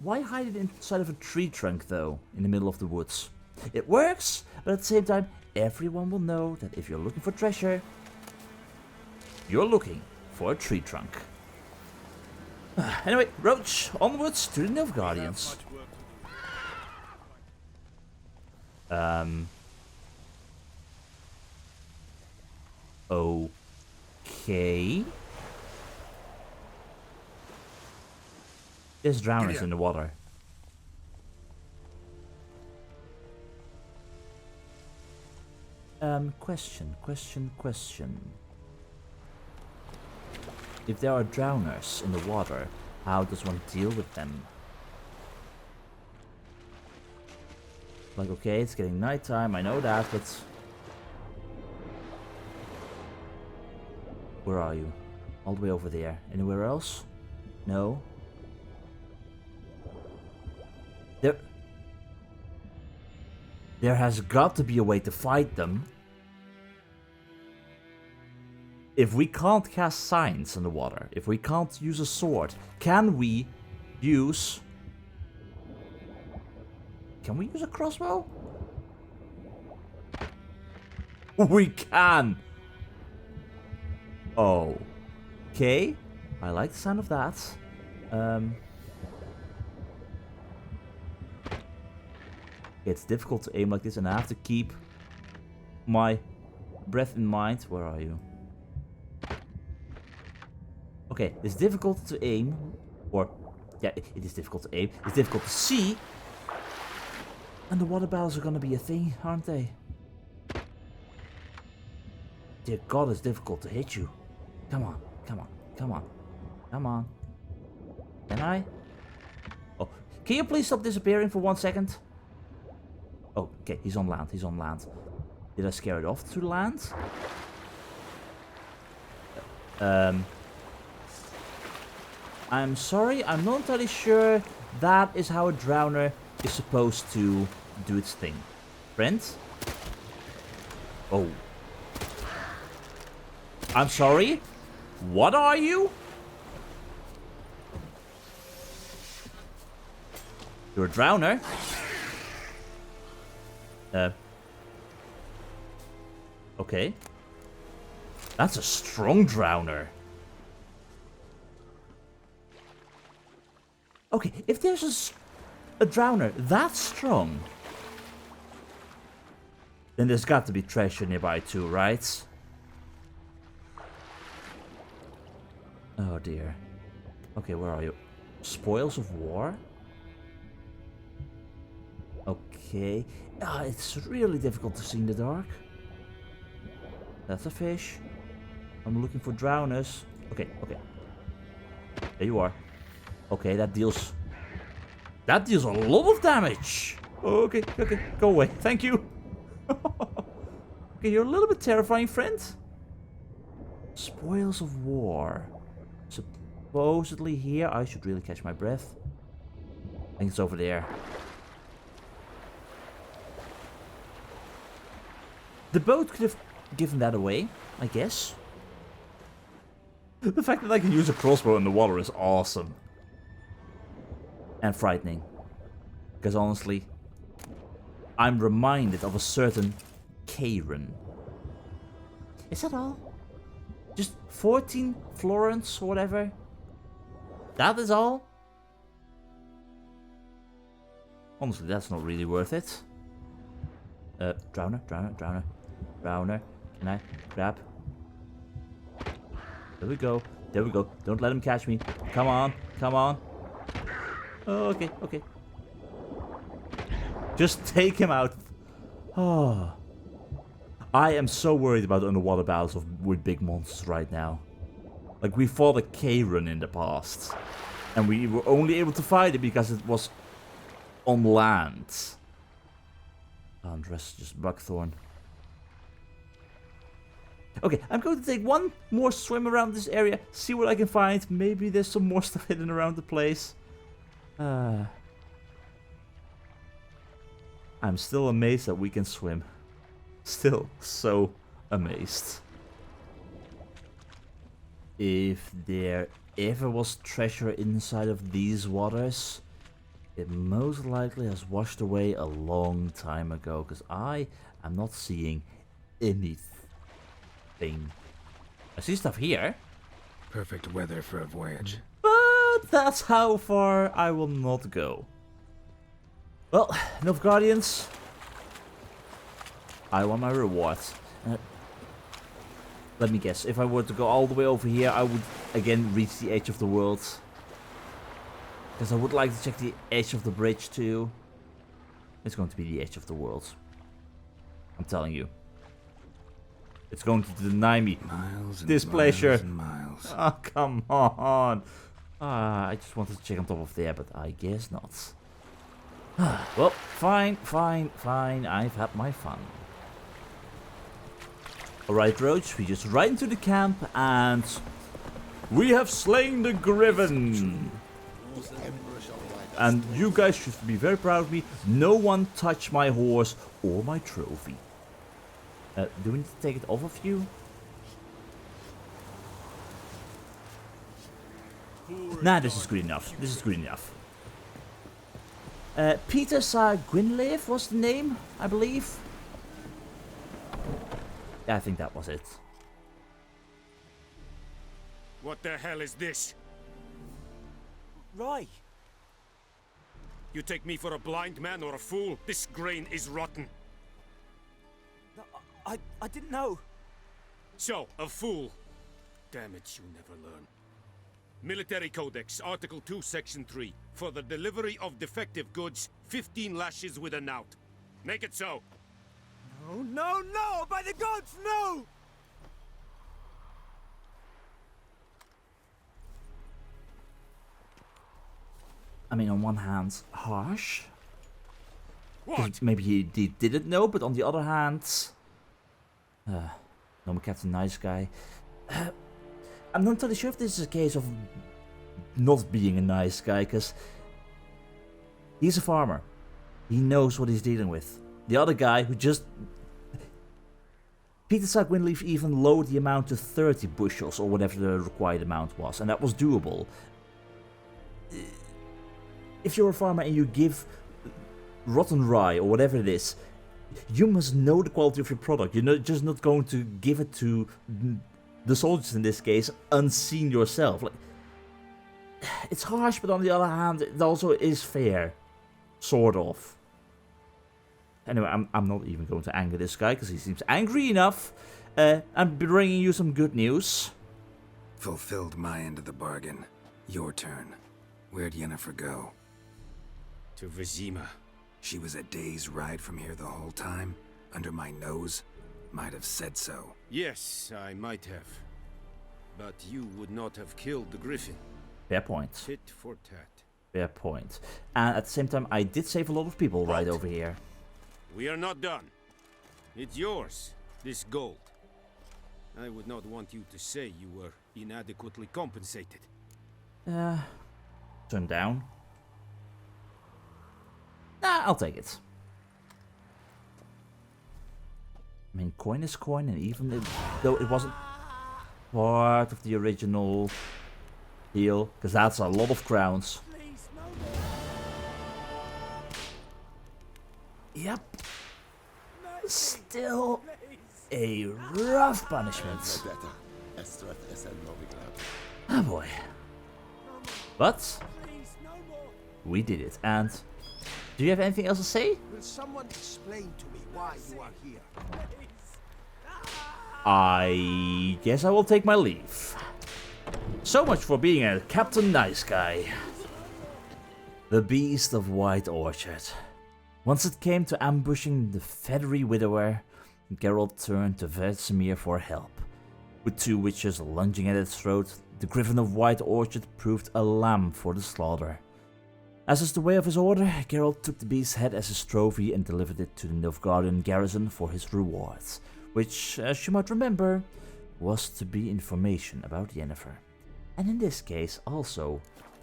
Why hide it inside of a tree trunk, though, in the middle of the woods? It works, but at the same time, everyone will know that if you're looking for treasure, you're looking for a tree trunk. Anyway, Roach, onwards to the Nilfgaardians. Okay. There's drowners in the water. Question. If there are drowners in the water, how does one deal with them? Like, okay, it's getting nighttime, I know that, but... Where are you? All the way over there. Anywhere else? No? There has got to be a way to fight them. If we can't cast signs in the water, if we can't use a sword, can we use a crossbow? We can! Oh. Okay. I like the sound of that. It's difficult to aim like this, and I have to keep my breath in mind. Where are you? Okay, it's difficult to aim, or yeah, it is difficult to aim. It's difficult to see, and the water battles are gonna be a thing, aren't they? Dear God, it's difficult to hit you. Come on. Can I? Oh, can you please stop disappearing for 1 second? Oh, okay, he's on land. Did I scare it off to the land? I'm sorry, I'm not entirely sure that is how a drowner is supposed to do its thing. Friend? Oh. I'm sorry? What are you? You're a drowner? Okay. That's a strong drowner. Okay, if there's a drowner that strong, then there's got to be treasure nearby too, right? Oh dear. Okay, where are you? Spoils of war? Okay. It's really difficult to see in the dark. That's a fish. I'm looking for drowners. Okay. There you are. Okay, that deals a lot of damage. Okay, go away. Thank you. Okay, you're a little bit terrifying, friend. Spoils of war. Supposedly here. I should really catch my breath. I think it's over there. The boat could have given that away, I guess. The fact that I can use a crossbow in the water is awesome. And frightening. Because honestly, I'm reminded of a certain Karen. Is that all? Just 14 florins or whatever? That is all? Honestly, that's not really worth it. Drowner. Can I grab? There we go. Don't let him catch me. Come on. Oh, okay. Just take him out. Oh. I am so worried about underwater battles with big monsters right now. Like, we fought a Karen in the past. And we were only able to fight it because it was on land. Oh, and the rest is just buckthorn. Okay, I'm going to take one more swim around this area, see what I can find. Maybe there's some more stuff hidden around the place. I'm still amazed that we can swim. Still so amazed. If there ever was treasure inside of these waters, it most likely has washed away a long time ago, because I am not seeing anything. I see stuff here. Perfect weather for a voyage. But that's how far I will not go. Well, Nilfgaardians, I want my rewards. Let me guess, if I were to go all the way over here, I would again reach the edge of the world. Because I would like to check the edge of the bridge too. It's going to be the edge of the world. I'm telling you. It's going to deny me this pleasure. Miles. Oh, come on. I just wanted to check on top of there, but I guess not. Well, fine. I've had my fun. Alright, Roach, we just ride into the camp and we have slain the Griffin. And you guys should be very proud of me. No one touched my horse or my trophy. Do we need to take it off of you? Nah, this is good enough. This is good enough. Peter Gwynleif was the name, I believe. Yeah, I think that was it. What the hell is this? Rye! You take me for a blind man or a fool? This grain is rotten. No, I didn't know. So, a fool. Damn it, you never learn. Military Codex, Article 2, Section 3. For the delivery of defective goods, 15 lashes with a knout. Make it so. No! By the gods, no! I mean, on one hand, harsh. What? Maybe he didn't know, but on the other hand... no, Captain Nice Guy. I'm not totally sure if this is a case of not being a nice guy, because he's a farmer. He knows what he's dealing with. The other guy who just... Peter Gwynleif even lowered the amount to 30 bushels, or whatever the required amount was, and that was doable. If you're a farmer and you give rotten rye, or whatever it is, you must know the quality of your product. You're just not going to give it to the soldiers, in this case, unseen yourself. Like, it's harsh, but on the other hand, it also is fair. Sort of. Anyway, I'm not even going to anger this guy, because he seems angry enough. I'm bringing you some good news. Fulfilled my end of the bargain. Your turn. Where'd Yennefer go? To Vizima. She was a day's ride from here the whole time? Under my nose? Might have said so. Yes, I might have. But you would not have killed the Griffin. Fair point. Tit for tat. Fair point. And at the same time, I did save a lot of people right over here. We are not done. It's yours, this gold. I would not want you to say you were inadequately compensated. Turn down. Nah, I'll take it. I mean, coin is coin, and even though it wasn't part of the original deal, because that's a lot of crowns. Yep. Still a rough punishment. Oh boy. But we did it. And do you have anything else to say? Will someone explain to me why you are here? I guess I will take my leave. So much for being a Captain Nice Guy. The Beast of White Orchard. Once it came to ambushing the feathery widower, Geralt turned to Vizima for help. With two witches lunging at its throat, the Griffin of White Orchard proved a lamb for the slaughter. As is the way of his order, Geralt took the beast's head as his trophy and delivered it to the Nilfgaardian garrison for his rewards, which, as you might remember, was to be information about Yennefer. And in this case also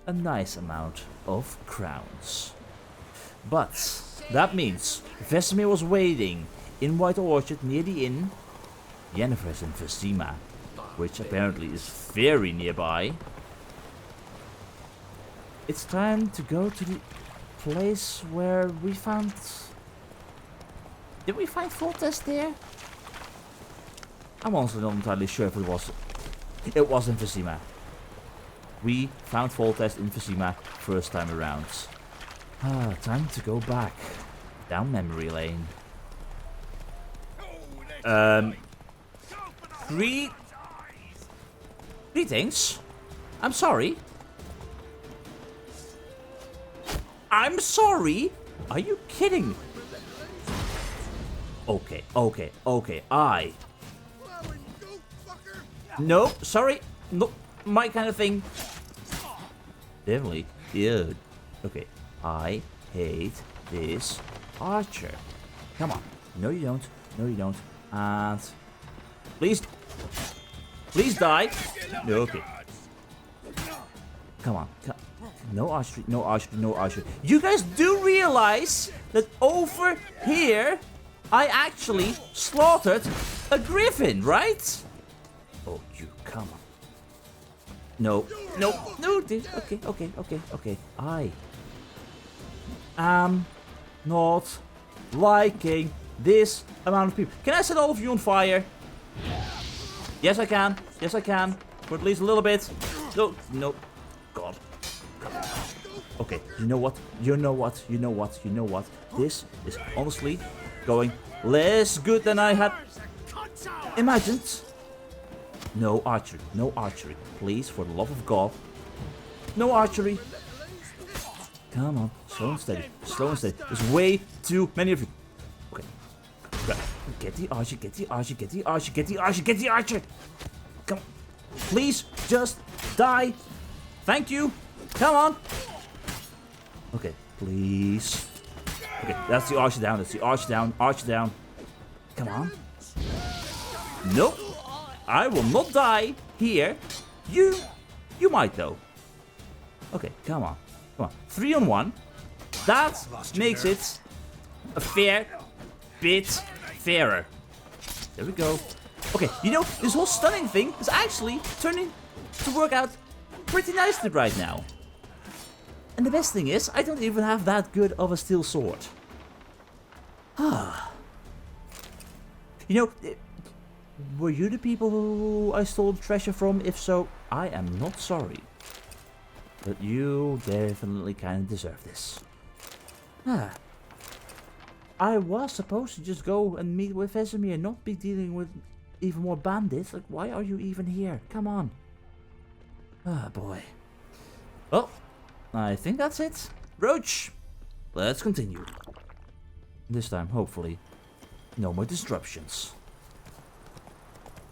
a nice amount of crowns. But that means Vesemir was waiting in White Orchard near the inn. Yennefer is in Vizima, which apparently is very nearby. It's time to go to the place where we found... Did we find Voltest there? I'm honestly not entirely sure if it was... It was in Vizima. We found Voltest in Vizima first time around. Time to go back. Down memory lane. Greetings. I'm sorry. I'm sorry? Are you kidding? Okay. No, sorry. No, my kind of thing. Definitely. Dude. Okay. I hate this archer. Come on. No, you don't. No, you don't. And... Please. Please die. No, okay. Come on. No archery, no archery, no archery. You guys do realize that over here, I actually slaughtered a griffin, right? Oh, you come on. No, dude. Okay. I am not liking this amount of people. Can I set all of you on fire? Yes, I can. For at least a little bit. No. God. Okay, you know what? This is honestly going less good than I had imagined. No archery. Please, for the love of God. No archery. Come on, slow and steady. There's way too many of you. Okay. Get the archer. Come on. Please, just die. Thank you. Come on. Okay, please. Okay, that's the archer down. Archer down. Come on. Nope. I will not die here. You might though. Okay, come on. 3 on 1. That makes it a fair bit fairer. There we go. Okay, you know, this whole stunning thing is actually turning to work out pretty nicely right now. And the best thing is, I don't even have that good of a steel sword. You know, were you the people who I stole the treasure from? If so, I am not sorry. But you definitely kind of deserve this. I was supposed to just go and meet with Vizima and not be dealing with even more bandits. Like, why are you even here? Come on. Boy. Well, I think that's it. Roach, let's continue. This time, hopefully, no more disruptions.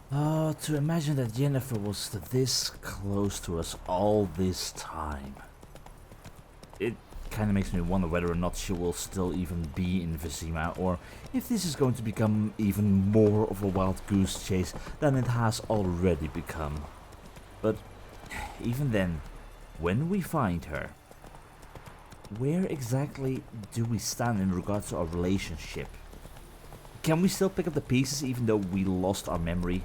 To imagine that Yennefer was this close to us all this time. It kind of makes me wonder whether or not she will still even be in Vizima, or if this is going to become even more of a wild goose chase than it has already become. But even then, when we find her, where exactly do we stand in regards to our relationship? Can we still pick up the pieces even though we lost our memory?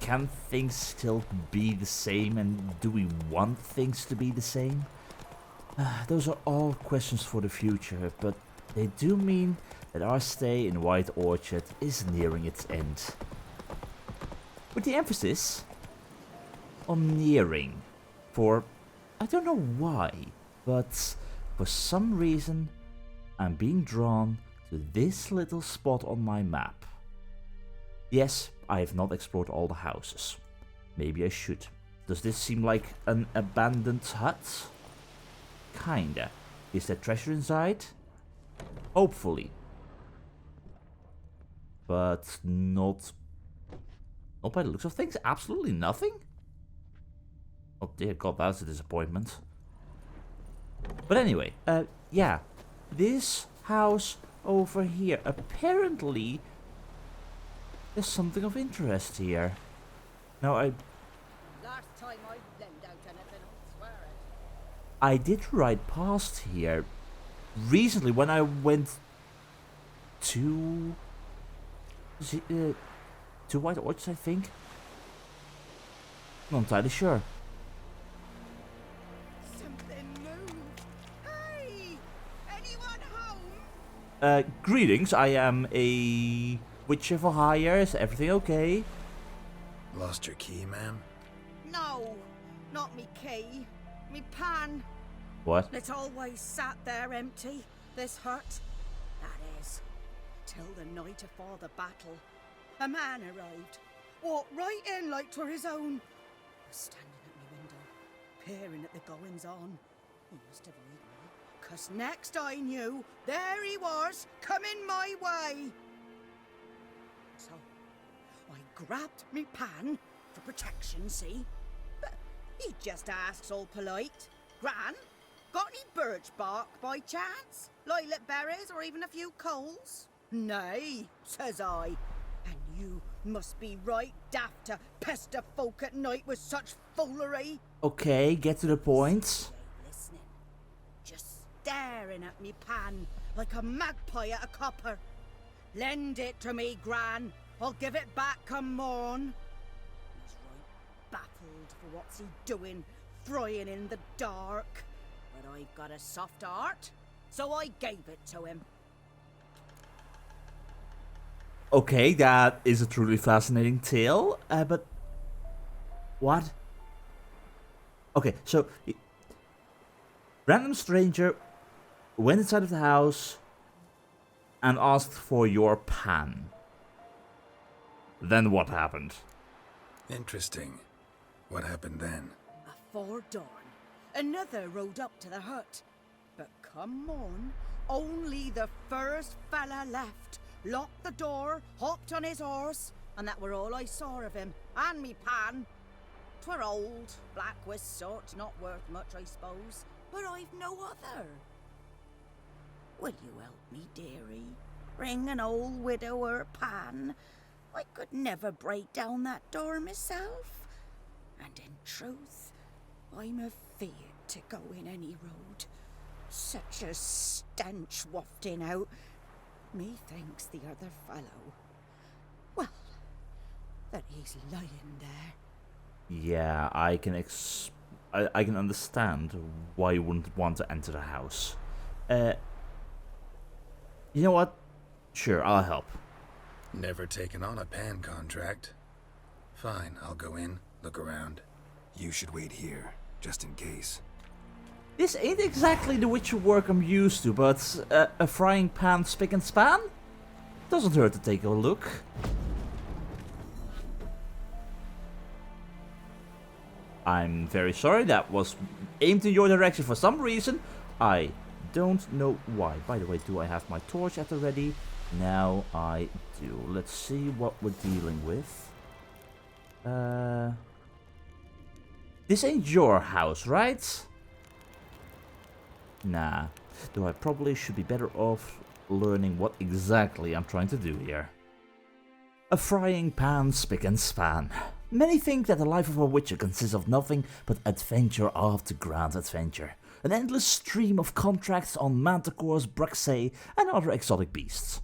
Can things still be the same, and do we want things to be the same? Those are all questions for the future, but they do mean that our stay in White Orchard is nearing its end. With the emphasis on nearing, for I don't know why, but for some reason I'm being drawn to this little spot on my map. Yes, I have not explored all the houses. Maybe I should. Does this seem like an abandoned hut? Kinda. Is there treasure inside? Hopefully. But not by the looks of things. Absolutely nothing? Oh dear God, that's a disappointment. But anyway, yeah. This house over here. Apparently, there's something of interest here. Now, Last time I lend out anything, I swear it. I did ride past here recently when I went to White Orchard, I think. Not entirely sure. Something moved. Hey! Greetings, I am a Witcher for hire. Is everything okay? Lost your key, ma'am? No, not me key. Me pan. What? It's always sat there empty, this hut. That is, till the night afore the battle. A man arrived, walked right in like 'twere his own. Was standing at me window, peering at the goings on. He must have heard me, 'cause next I knew, there he was, coming my way. So, I grabbed me pan, for protection, see? But he just asks all polite, Gran, got any birch bark by chance? Lilac berries or even a few coals? Nay, says I. And you must be right daft to pester folk at night with such foolery. Okay, get to the point. Listening, just staring at me pan like a magpie at a copper. Lend it to me, Gran. I'll give it back come morn. He's right baffled for what's he doing, frying in the dark. But I've got a soft heart, so I gave it to him. Okay, that is a truly fascinating tale, but... What? Okay, so... Random stranger went inside of the house and asked for your pan. Then what happened? Interesting. What happened then? Afore dawn, another rode up to the hut. But come on, only the first fella left. Locked the door, hopped on his horse, and that were all I saw of him, and me pan. 'Twere old, black with soot, not worth much, I suppose, but I've no other. Will you help me, dearie? Bring an old widower pan. I could never break down that door myself. And in truth, I'm afeard to go in any road. Such a stench wafting out. Methinks the other fellow, well, that he's lying there. Yeah, I can I can understand why you wouldn't want to enter the house. You know what? Sure, I'll help. Never taken on a pan contract. Fine, I'll go in, look around. You should wait here, just in case. This ain't exactly the Witcher work I'm used to, but a frying pan spick and span? Doesn't hurt to take a look. I'm very sorry, that was aimed in your direction for some reason. I don't know why. By the way, do I have my torch at the ready? Now I do. Let's see what we're dealing with. This ain't your house, right? Nah, though I probably should be better off learning what exactly I'm trying to do here. A frying pan, spick and span. Many think that the life of a witcher consists of nothing but adventure after grand adventure. An endless stream of contracts on manticores, bruxae and other exotic beasts.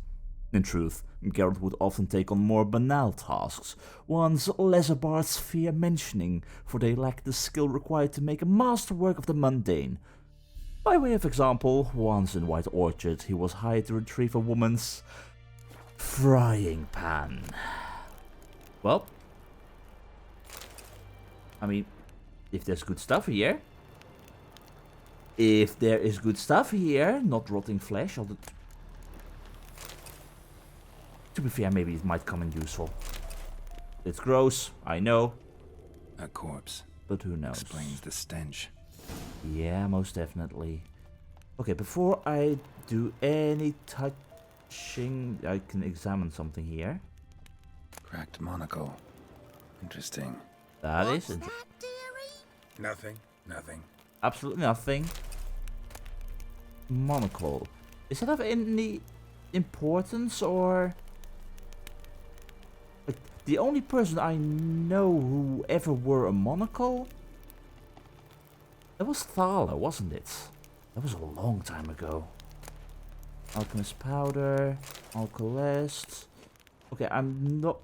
In truth, Geralt would often take on more banal tasks, ones lesser bards fear mentioning, for they lack the skill required to make a masterwork of the mundane. By way of example, once in White Orchard, he was hired to retrieve a woman's frying pan. Well, I mean, if there's good stuff here, not rotting flesh, to be fair, maybe it might come in useful. It's gross, I know, A corpse. but who knows? Explains the stench. Yeah, most definitely. Okay, before I do any touching, I can examine something here. Cracked monocle. Interesting. That What's is that, dearie? Nothing. absolutely nothing. Monocle. Is that of any importance, or... Like, the only person I know who ever wore a monocle? That was Thala, wasn't it? That was a long time ago. Alchemist powder, alkalest. Okay, I'm not...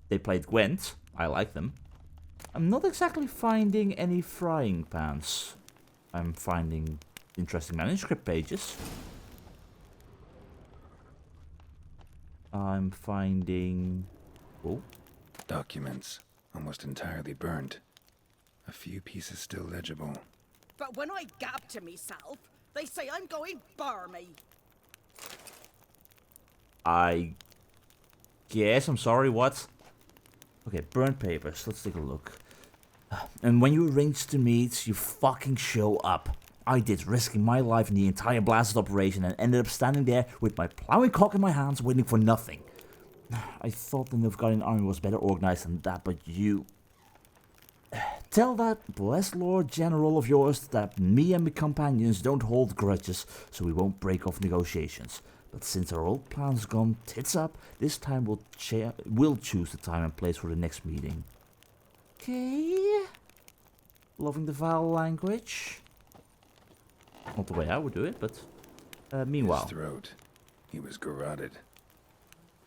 They played Gwent. I like them. I'm not exactly finding any frying pans. I'm finding interesting manuscript pages. I'm finding... Oh. Documents, almost entirely burnt. A few pieces still legible. But when I gab to myself, they say I'm going barmy. I guess, I'm sorry, what? Okay, burnt papers, let's take a look. And when you arrange to meet, you fucking show up. I did, risking my life in the entire blasted operation and ended up standing there with my plowing cock in my hands waiting for nothing. I thought the Nilfgaardian army was better organized than that, but you... Tell that blessed Lord General of yours that me and my companions don't hold grudges, so we won't break off negotiations. But since our old plan's gone tits up, this time we'll choose the time and place for the next meeting. Okay. Loving the foul language. Not the way I would do it, but meanwhile. His throat. He was garroted.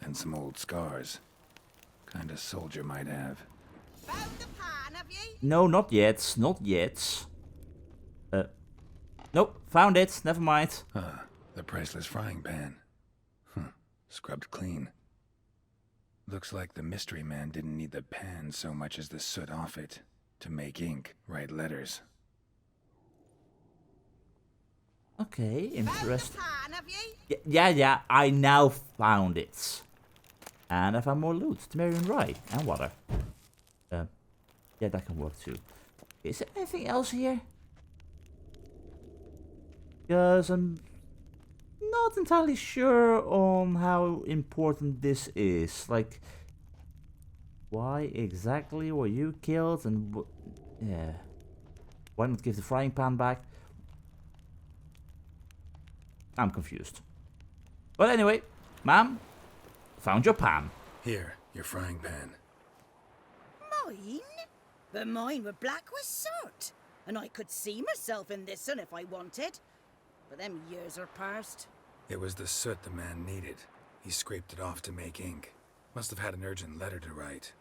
And some old scars. Kind of soldier might have. Found the pan, have ye? No, not yet. Not yet. Nope, found it. Never mind. Ah, the priceless frying pan. Scrubbed clean. Looks like the mystery man didn't need the pan so much as the soot off it. To make ink, write letters. Okay, interesting. Found the pan, have ye? Yeah, I now found it. And I found more loot. Tamarian rye and water. Yeah, that can work too. Is there anything else here? Because I'm not entirely sure on how important this is. Like, why exactly were you killed and yeah. Why not give the frying pan back? I'm confused. But anyway, ma'am, found your pan. Here, your frying pan. Mine? But mine were black with soot. And I could see myself in this one if I wanted. But them years are past. It was the soot the man needed. He scraped it off to make ink. Must have had an urgent letter to write.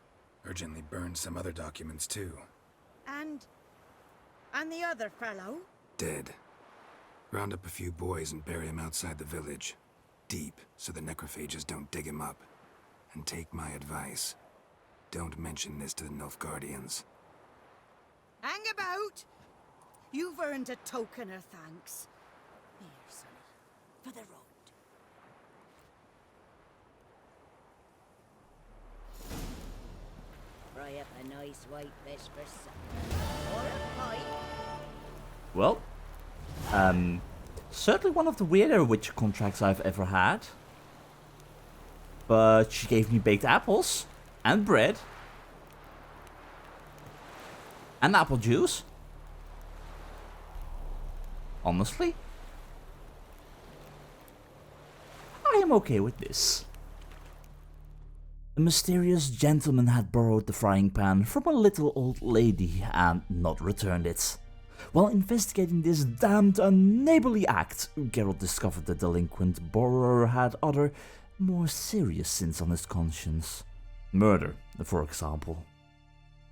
Urgently burned some other documents too. And the other fellow? Dead. Round up a few boys and bury him outside the village. Deep, so the necrophages don't dig him up. And take my advice. Don't mention this to the Nilfgaardians. Hang about! You've earned a token of thanks. Here, sonny, for the road. Fry up a nice white fish for supper. Or a pie. Well, certainly one of the weirder witch contracts I've ever had. But she gave me baked apples and bread and apple juice. Honestly, I am okay with this. A mysterious gentleman had borrowed the frying pan from a little old lady and not returned it. While investigating this damned unneighborly act, Geralt discovered the delinquent borrower had other, more serious sins on his conscience. Murder, for example.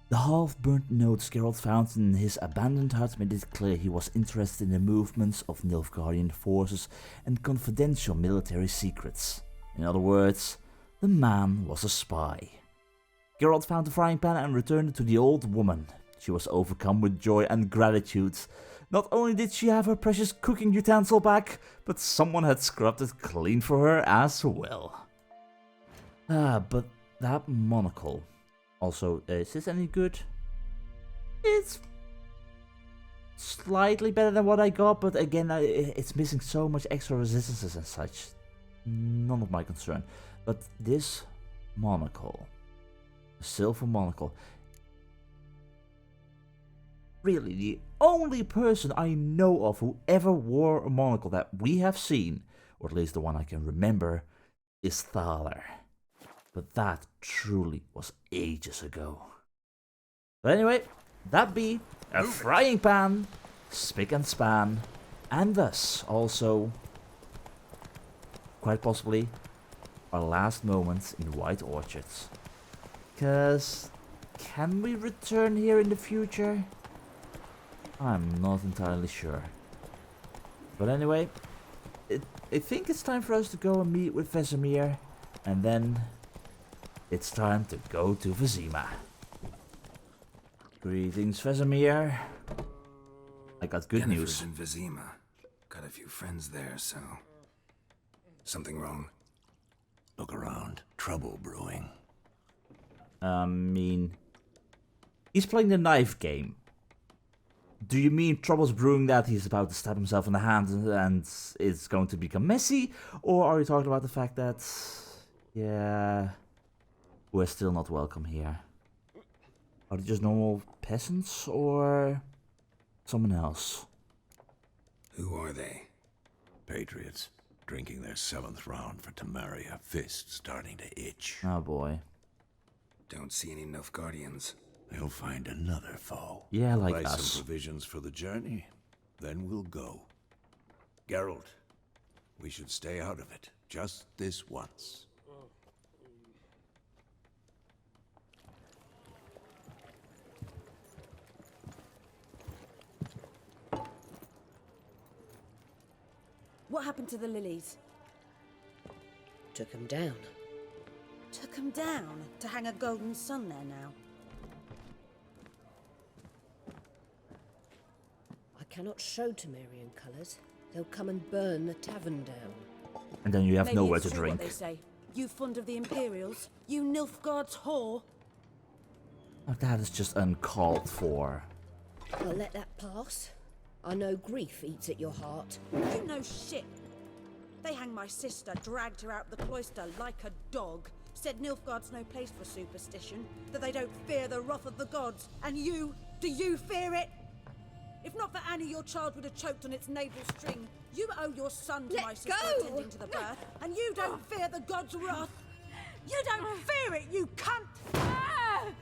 The half-burnt notes Geralt found in his abandoned hut made it clear he was interested in the movements of Nilfgaardian forces and confidential military secrets. In other words, the man was a spy. Geralt found the frying pan and returned it to the old woman. She was overcome with joy and gratitude. Not only did she have her precious cooking utensil back, but someone had scrubbed it clean for her as well. But that monocle. Also, is this any good? It's slightly better than what I got, but again, it's missing so much extra resistances and such. None of my concern. But this monocle, a silver monocle, really the only person I know of who ever wore a monocle that we have seen, or at least the one I can remember, is Thaler. But that truly was ages ago. But anyway, that be a frying pan, spick and span, and thus also, quite possibly, our last moments in White Orchards. 'Cause can we return here in the future? I'm not entirely sure. But anyway, I think it's time for us to go and meet with Vesemir. And then it's time to go to Vizima. Greetings, Vesemir. I got good news. Yennefer's in Vizima. Got a few friends there, so... Something wrong? Look around. Trouble brewing. He's playing the knife game. Do you mean trouble's brewing that he's about to stab himself in the hand and it's going to become messy? Or are you talking about the fact that... Yeah... We're still not welcome here? Are they just normal peasants or... someone else? Who are they? Patriots. Drinking their 7th round for Temeria. Fists starting to itch. Oh boy. Don't see any Nilfgaardians. They'll find another foe. Yeah, like Buy us. some provisions for the journey. Then we'll go. Geralt, we should stay out of it. Just this once. What happened to the lilies? Took him down. Took him down to hang a golden sun there now. I cannot show Temerian colours. They'll come and burn the tavern down. And then you have Maybe nowhere it's to true drink. What they say. You fond of the Imperials? You Nilfgaard's whore? Oh, that is just uncalled for. I'll let that pass. I know grief eats at your heart. You know shit. They hanged my sister, dragged her out the cloister like a dog. Said Nilfgaard's no place for superstition, that they don't fear the wrath of the gods. And you, do you fear it? If not for Annie, your child would have choked on its navel string. You owe your son to Let my sister go! attending to the birth, and you don't fear the gods' wrath. You don't fear it, you cunt!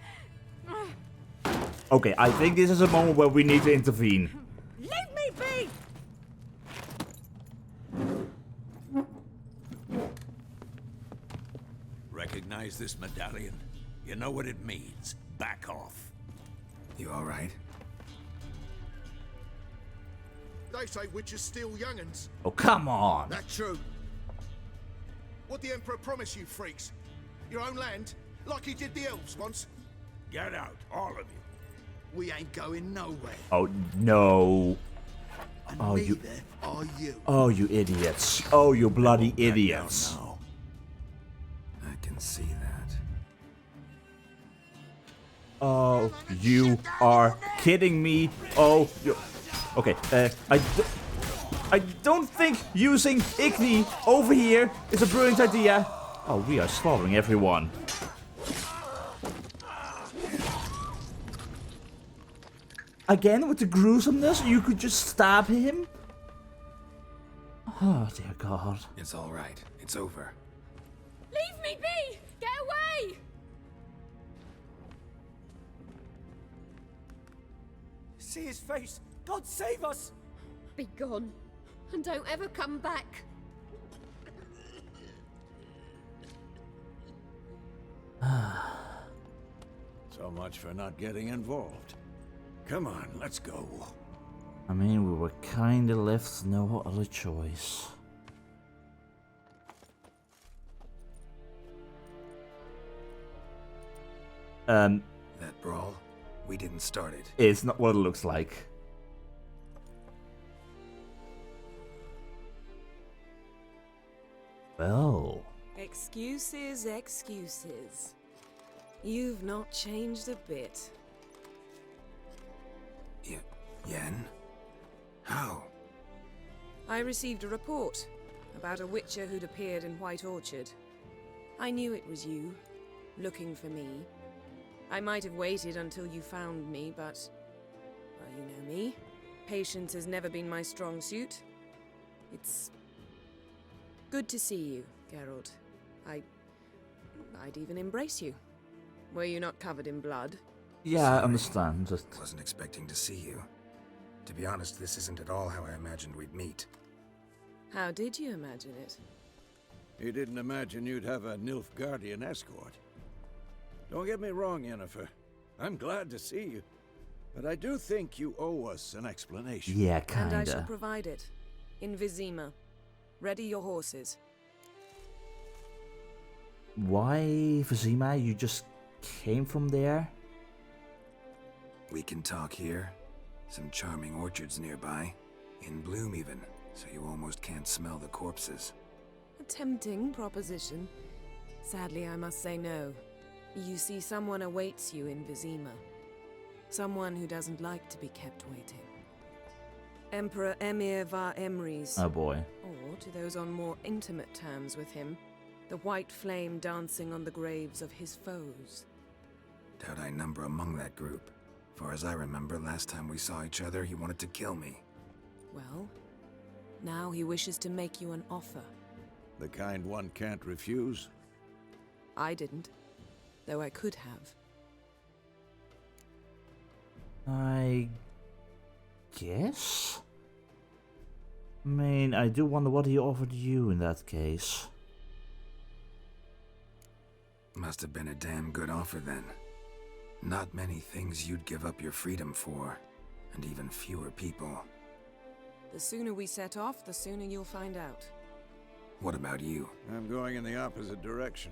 Okay, I think this is a moment where we need to intervene. Leave me be! Recognize this medallion? You know what it means. Back off. You alright? They say witches steal young'uns. Oh, come on. That true. What the Emperor promise you, freaks? Your own land? Like he did the elves once? Get out, all of you. We ain't going nowhere. Oh, no. And Oh, you- neither are you. Oh, you idiots. Oh, you bloody Back down idiots. now. I can see that. Oh, you are kidding me. Oh, you... Okay, I don't think using Igni over here is a brilliant idea. Oh, we are slaughtering everyone. Again, with the gruesomeness, you could just stab him? Oh, dear God. It's alright. It's over. Leave me be! Get away! See his face! God save us! Be gone, and don't ever come back. So much for not getting involved. Come on, let's go. I mean, we were kinda left no other choice. That brawl? We didn't start it. It's not what it looks like. Well, Excuses, excuses. You've not changed a bit. Yen? How? I received a report about a witcher who'd appeared in White Orchard. I knew it was you, looking for me. I might have waited until you found me, but... well, you know me. Patience has never been my strong suit. It's... good to see you, Geralt. I'd even embrace you. Were you not covered in blood? yeah, I Sorry. understand. Just Wasn't expecting to see you. To be honest, this isn't at all how I imagined we'd meet. How did you imagine it? You didn't imagine you'd have a Nilfgaardian escort. Don't get me wrong, Yennefer. I'm glad to see you. But I do think you owe us an explanation. yeah, And I shall kinda. provide it. In Vizima. Ready your horses. Why, Vizima? You just came from there? We can talk here. Some charming orchards nearby. In bloom even, so you almost can't smell the corpses. A tempting proposition. Sadly, I must say no. You see, someone awaits you in Vizima. Someone who doesn't like to be kept waiting. Emperor Emir var Emrys. Oh boy. Or, to those on more intimate terms with him, the white flame dancing on the graves of his foes. Doubt I number among that group. Far as I remember, last time we saw each other, he wanted to kill me. Well, now he wishes to make you an offer. The kind one can't refuse. I didn't, though I could have. I guess? I mean, I do wonder what he offered you in that case. Must have been a damn good offer then. Not many things you'd give up your freedom for, and even fewer people. The sooner we set off, the sooner you'll find out. What about you? I'm going in the opposite direction.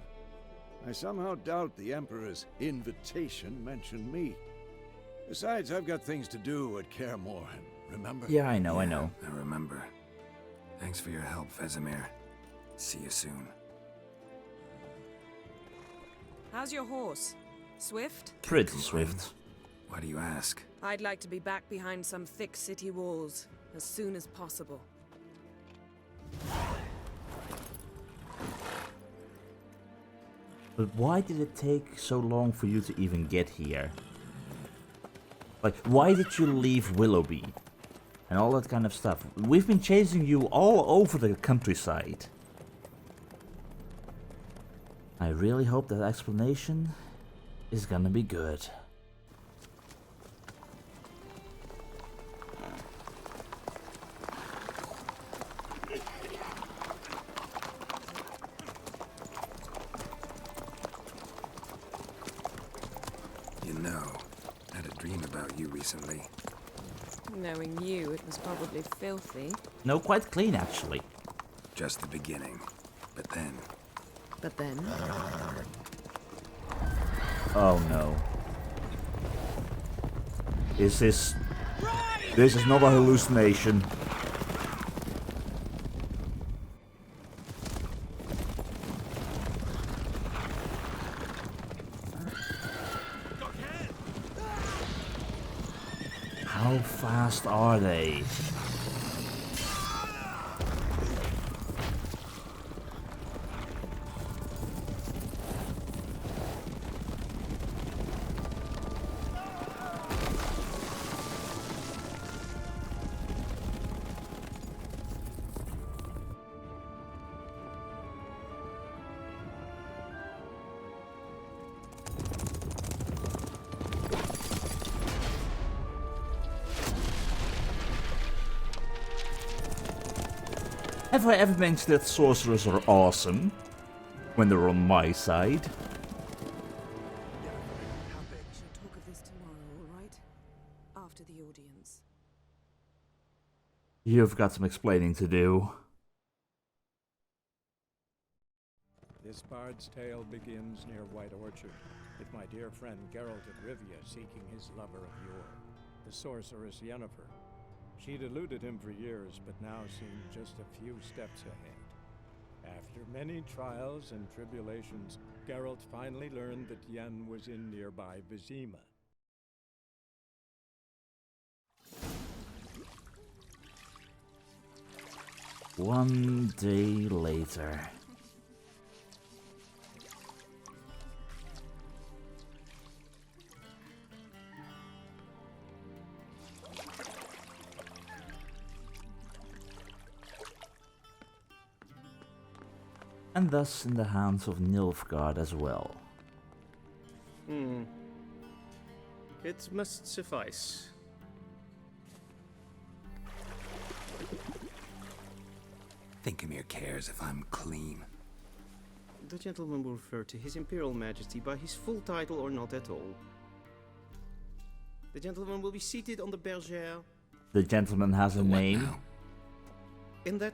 I somehow doubt the Emperor's invitation mentioned me. Besides, I've got things to do at Kaer Morhen, remember? Yeah, I know. I remember. Thanks for your help, Vesemir. See you soon. How's your horse? Swift? Pretty swift. Why do you ask? I'd like to be back behind some thick city walls as soon as possible. But why did it take so long for you to even get here? Like, why did you leave Willoughby? And all that kind of stuff. We've been chasing you all over the countryside. I really hope that explanation is gonna be good. You know, I had a dream about you recently. Knowing you, it was probably filthy. No, quite clean actually. Just the beginning. But then... But then... Oh no. This is not a hallucination. How fast are they? Have I ever mentioned that sorcerers are awesome? When they're on my side? We'll talk of this tomorrow, all right? After the audience. You've got some explaining to do. This bard's tale begins near White Orchard, with my dear friend Geralt of Rivia seeking his lover of yore, the sorceress Yennefer. She'd eluded him for years, but now seemed just a few steps ahead. After many trials and tribulations, Geralt finally learned that Yen was in nearby Vizima. One day later. And thus in the hands of Nilfgaard as well. It must suffice. Think Emir cares if I'm clean. The gentleman will refer to His Imperial Majesty by his full title or not at all. The gentleman will be seated on the bergère. The gentleman has a name. In that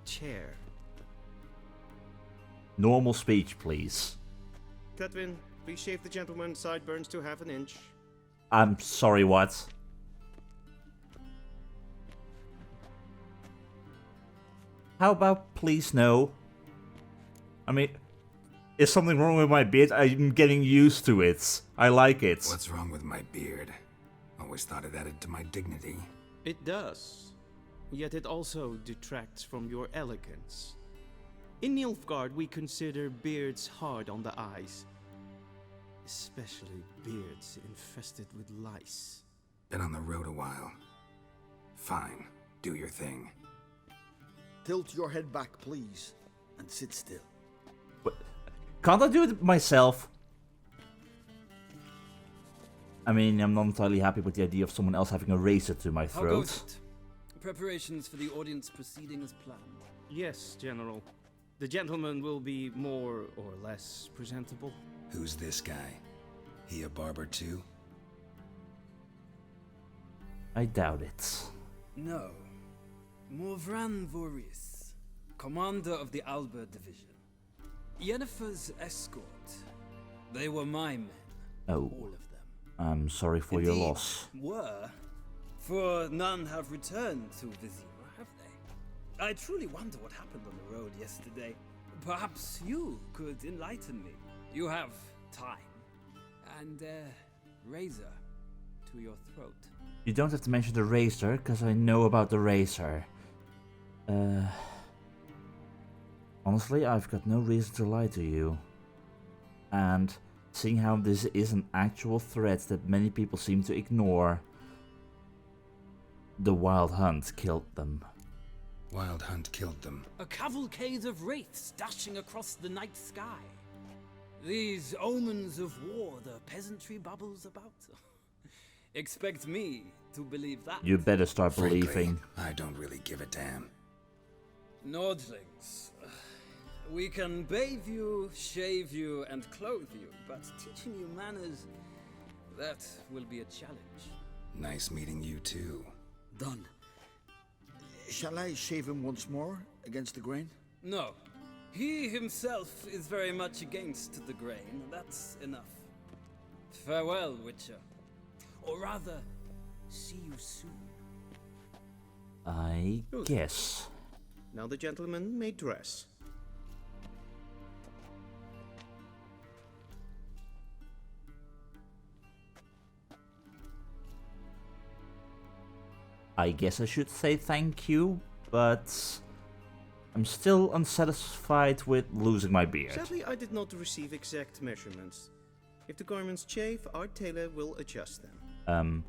chair. Normal speech, please. Tavern, please shave the gentleman's sideburns to half an inch. I'm sorry, what? How about please no? I mean, is something wrong with my beard? I'm getting used to it. I like it. What's wrong with my beard? Always thought it added to my dignity. It does. Yet it also detracts from your elegance. In Nilfgaard, we consider beards hard on the eyes. Especially beards infested with lice. Been on the road a while. Fine, do your thing. Tilt your head back, please, and sit still. Can't I do it myself? I mean, I'm not entirely happy with the idea of someone else having a razor to my throat. How goes it? Preparations for the audience proceeding as planned? Yes, General. The gentleman will be more or less presentable. Who's this guy? He a barber too? I doubt it. No. Morvran Voris, commander of the Alba division. Yennefer's escort. They were my men. Oh. All of them. I'm sorry for your loss. Were. For none have returned to Vizima, have they? I truly wonder what happened on the road yesterday. Perhaps you could enlighten me. You have time. And razor to your throat. You don't have to mention the razor, because I know about the razor. Honestly, I've got no reason to lie to you. And seeing how this is an actual threat that many people seem to ignore, the Wild Hunt killed them. Wild Hunt killed them. A cavalcade of wraiths dashing across the night sky. These omens of war the peasantry bubbles about. Expect me to believe that. You better start Frankly, believing. I don't really give a damn. Nordlings. We can bathe you, shave you, and clothe you, but teaching you manners, that will be a challenge. Nice meeting you too. Done. Shall I shave him once more against the grain? No. He himself is very much against the grain. That's enough. Farewell, Witcher. Or rather, see you soon. I guess. Now the gentleman may dress. I guess I should say thank you, but I'm still unsatisfied with losing my beard. Sadly, I did not receive exact measurements. If the garments chafe, our tailor will adjust them.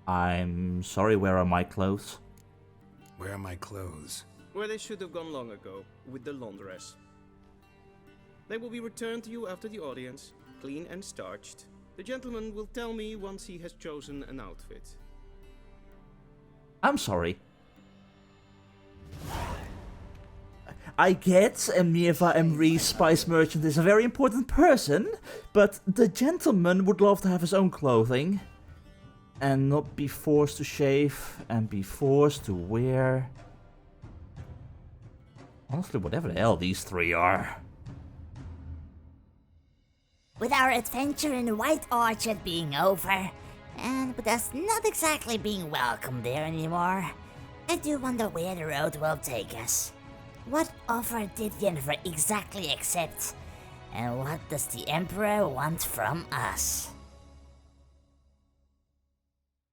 I'm sorry, where are my clothes? Where are my clothes? Where they should have gone long ago, with the laundress. They will be returned to you after the audience, clean and starched. The gentleman will tell me once he has chosen an outfit. I'm sorry. I get Yennefer Emre's spice merchant is a very important person, but the gentleman would love to have his own clothing. And not be forced to shave and be forced to wear. Honestly, whatever the hell these three are. With our adventure in the White Orchard being over, and with us not exactly being welcome there anymore, I do wonder where the road will take us. What offer did Yennefer exactly accept? And what does the Emperor want from us?